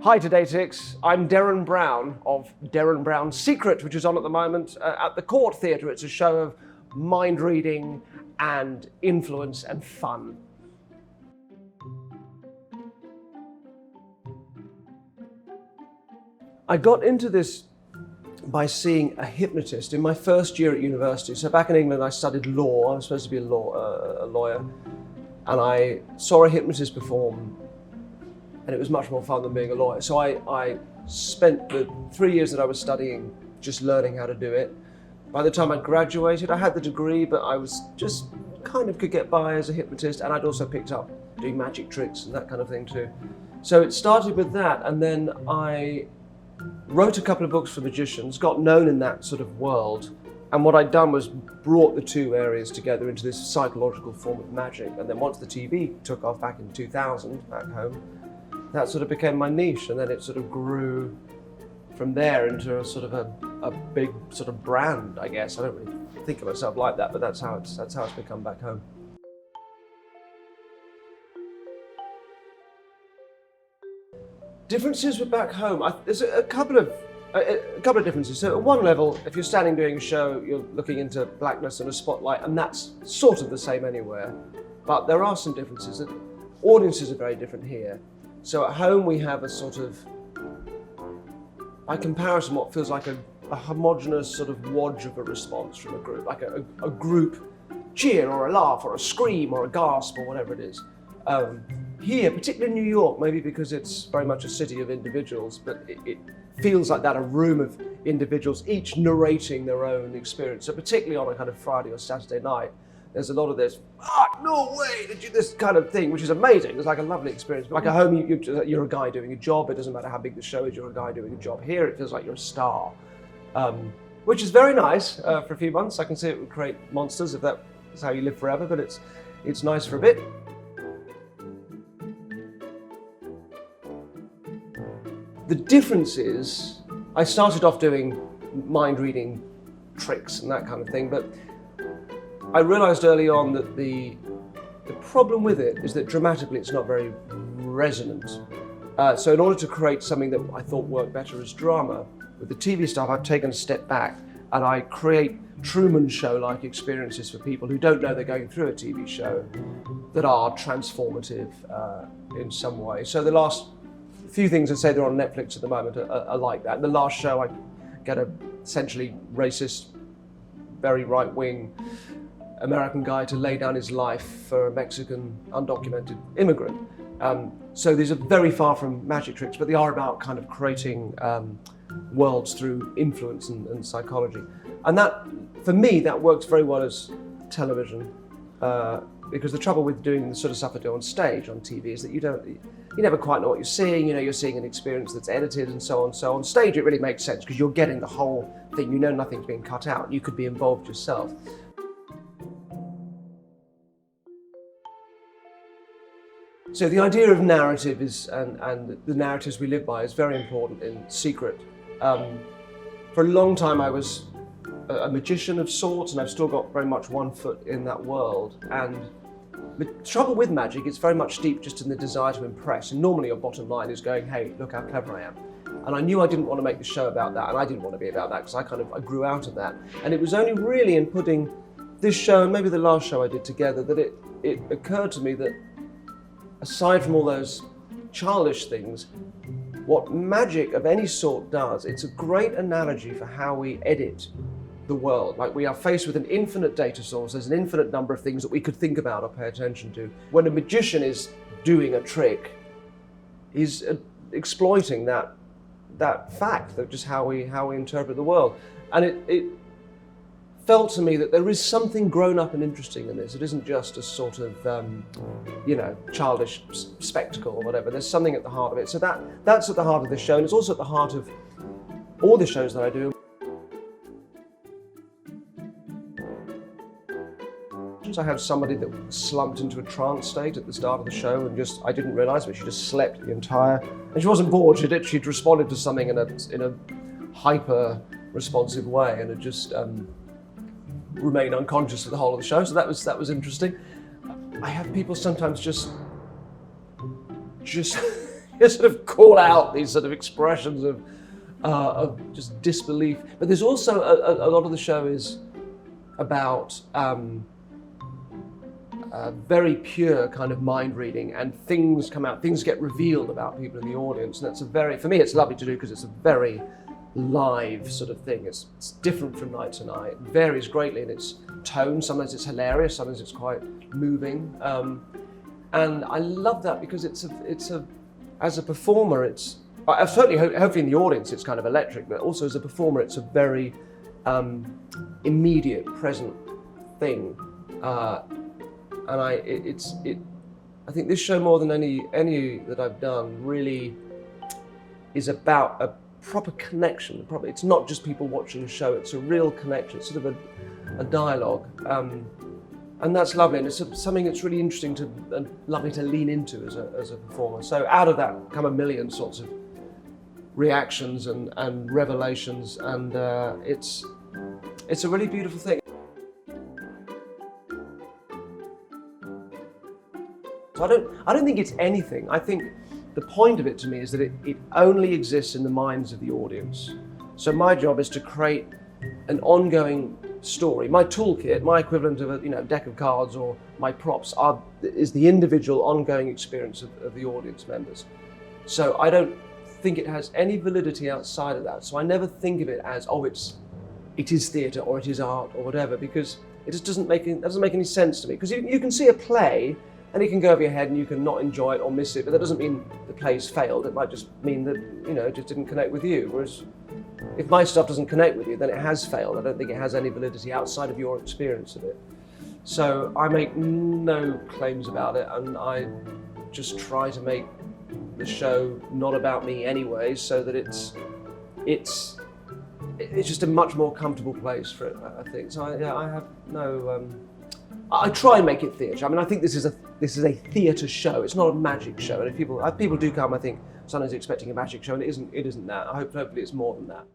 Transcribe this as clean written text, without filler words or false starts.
Hi to Datix, I'm Derren Brown of Derren Brown's Secret, which is on at the moment at the Court Theatre. It's a show of mind reading and influence and fun. I got into this by seeing a hypnotist in my first year at university. So back in England I studied law, I was supposed to be a lawyer, and I saw a hypnotist perform, and it was much more fun than being a lawyer. So I spent the 3 years that I was studying just learning how to do it. By the time I graduated, I had the degree, but I was just kind of could get by as a hypnotist, and I'd also picked up doing magic tricks and that kind of thing too. So it started with that, and then I wrote a couple of books for magicians, got known in that sort of world, and what I'd done was brought the two areas together into this psychological form of magic. And then once the TV took off back in 2000, back home, that sort of became my niche, and then it sort of grew from there into a sort of a big sort of brand, I guess. I don't really think of myself like that, but that's how it's become back home. Differences with back home, there's a couple of differences. So at one level, if you're standing doing a show, you're looking into blackness and a spotlight, and that's sort of the same anywhere. But there are some differences. That audiences are very different here. So at home we have a sort of, by comparison, what feels like a homogenous sort of wodge of a response from a group, like a group cheer or a laugh or a scream or a gasp or whatever it is. Here, particularly in New York, maybe because it's very much a city of individuals, but it feels like that, a room of individuals, each narrating their own experience. So particularly on a kind of Friday or Saturday night, there's a lot of this, no way did you, this kind of thing, which is amazing. It's like a lovely experience. Like at home, you're a guy doing a job. It doesn't matter how big the show is, you're a guy doing a job. Here, it feels like you're a star, which is very nice for a few months. I can see it would create monsters if that is how you live forever, but it's nice for a bit. The difference is, I started off doing mind reading tricks and that kind of thing, but I realized early on that the problem with it is that dramatically it's not very resonant. So in order to create something that I thought worked better as drama, with the TV stuff I've taken a step back and I create Truman Show-like experiences for people who don't know they're going through a TV show that are transformative in some way. So the last few things that say they're on Netflix at the moment are like that. In the last show I get a essentially racist, very right-wing American guy to lay down his life for a Mexican undocumented immigrant. So these are very far from magic tricks, but they are about kind of creating worlds through influence and psychology. And that, for me, that works very well as television, because the trouble with doing the sort of stuff I do on stage, on TV, is that you never quite know what you're seeing. You know, you're seeing an experience that's edited and so on. So on stage, it really makes sense because you're getting the whole thing. You know nothing's being cut out. You could be involved yourself. So the idea of narrative is, and the narratives we live by, is very important in Secret. For a long time I was a magician of sorts, and I've still got very much one foot in that world. And the trouble with magic, it's very much steeped just in the desire to impress. And normally your bottom line is going, hey, look how clever I am. And I knew I didn't want to make the show about that, and I didn't want to be about that, because I grew out of that. And it was only really in putting this show, and maybe the last show I did together, that it occurred to me that aside from all those childish things, what magic of any sort does, it's a great analogy for how we edit the world. Like, we are faced with an infinite data source. There's an infinite number of things that we could think about or pay attention to. When a magician is doing a trick, he's exploiting that fact of just how we interpret the world. And it felt to me that there is something grown up and interesting in this. It isn't just a sort of, childish spectacle or whatever. There's something at the heart of it. So that's at the heart of this show, and it's also at the heart of all the shows that I do. I had somebody that slumped into a trance state at the start of the show, and I didn't realize, but she just slept the entire, and she wasn't bored, she'd responded to something in a hyper responsive way, and had just remained unconscious for the whole of the show. So that was interesting. I have people sometimes just you sort of call out these sort of expressions of just disbelief. But there's also a lot of the show is about very pure kind of mind reading, and things come out, things get revealed about people in the audience, and that's for me it's lovely to do because it's a very live sort of thing. It's different from night to night. It varies greatly in its tone. Sometimes it's hilarious, sometimes it's quite moving, and I love that because it's a as a performer, it's certainly hopefully in the audience it's kind of electric, but also as a performer it's a very immediate, present thing, and I think this show more than any that I've done really is about a proper connection. It's not just people watching a show, it's a real connection. It's sort of a dialogue. And that's lovely, and it's something that's really interesting and lovely to lean into as a performer. So out of that come a million sorts of reactions and revelations, and it's a really beautiful thing. So I don't think it's anything. I think the point of it to me is that it only exists in the minds of the audience. So my job is to create an ongoing story. My toolkit, my equivalent of a deck of cards, or my props is the individual ongoing experience of the audience members. So I don't think it has any validity outside of that. So I never think of it as, it is theatre or it is art or whatever, because it just doesn't make any sense to me. Because you can see a play and it can go over your head and you can not enjoy it or miss it, but that doesn't mean the play's failed. It might just mean that it just didn't connect with you. Whereas if my stuff doesn't connect with you, then it has failed. I don't think it has any validity outside of your experience of it. So I make no claims about it, and I just try to make the show not about me anyway, so that it's just a much more comfortable place for it, I think. So I have no. I try and make it theatre. I mean, I think this is a theatre show. It's not a magic show. And if people do come, I think sometimes expecting a magic show, and it isn't that. Hopefully it's more than that.